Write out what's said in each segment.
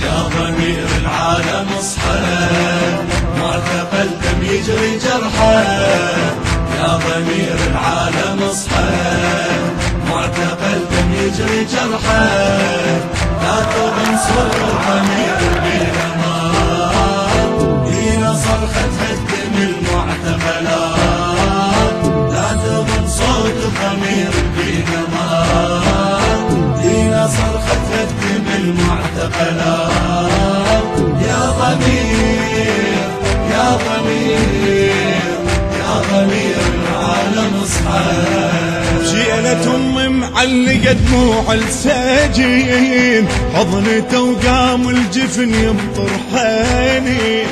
يا ضمير العالم اصحى، معتقل دم يجري جرحه. يا ضمير العالم اصحى، معتقل دم يجري جرحه. لا تنصر الضمير بينا مات، بينا صرخة هدم المعتقلات. لا تظن صوت الضمير بينا مات، بينا صرخة هدم المعتقلات. يا ضمير يا ضمير يا ضمير العالم اصحى. جيلة أم معلقة دموع الساجين، حضنته وقام الجفن يمطر حنين.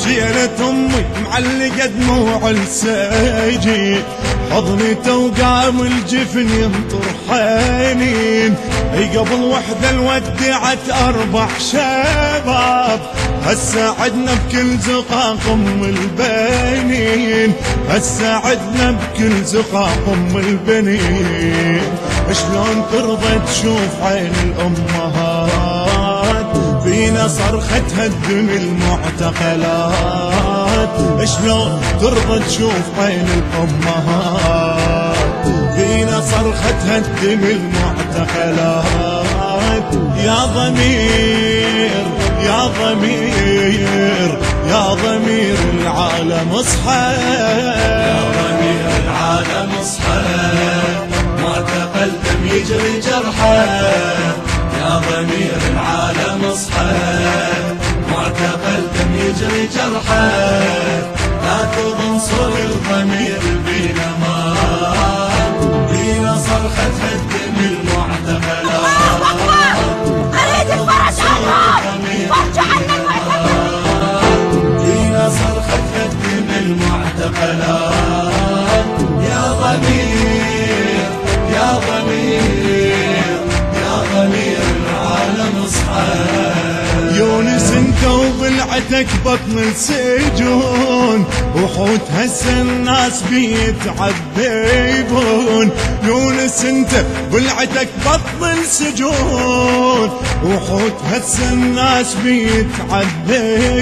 جيلة أمي معلقة دموع الساجين، حضنته وقام الجفن يمطر حنين. قبل وحدة الودعت 4 شباب، هسه عدنا بكل زقاق ام البنين. هسه عدنا بكل زقاق ام البنين. شلون ترضى تشوف عين الامهات، فينا صرخة هدم المعتقلات. شلون ترضى تشوف عين الامهات، فينا صرخة هدم المعتقلات. يا ضمير يا ضمير يا ضمير العالم اصحى. يا ضمير العالم اصحى، معتقل دم يجري جرحه. يا ضمير العالم اصحى، معتقل دم يجري جرحه. لا تنصر الضمير بينا مات، بينا صرخة هدم المعتقلات. اريد الفرج عنهم، فرج عن المعتقلات. بينا صرخة هدم المعتقلات. يا ضمير يا ضمير يا ضمير العالم اصحى. يونس انت وبلعتك بطن السجون، وحوت هسه الناس بيتعذبون. يونس انت بلعتك بطن السجون، وحوت هسه الناس بيتعذبون.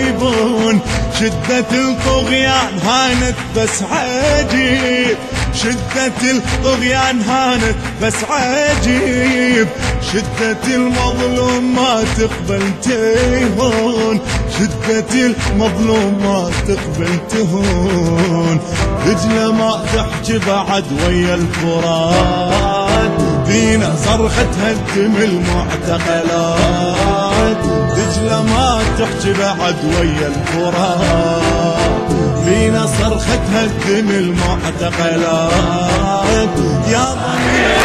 شدة الطغيان هانت بس عجيب، شدة الطغيان هانت بس عجيب. شدة المظلوم ما تقبل تهون، شدة المظلوم ما تقبل تهون. دجلة ما تحكي بعد ويا الفرات، فينا صرخة هدم المعتقلات. دجلة ما تحكي بعد ويا الفرات، فينا صرخة هدم المعتقلات. يا ضمير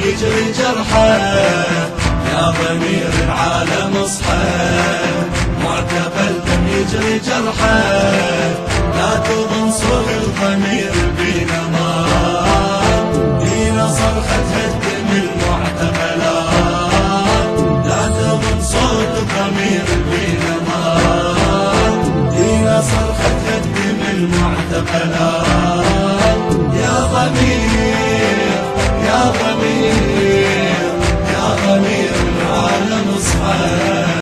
يجري جرحه. يا ضمير العالم اصحى، معتقل دم يجري جرحه.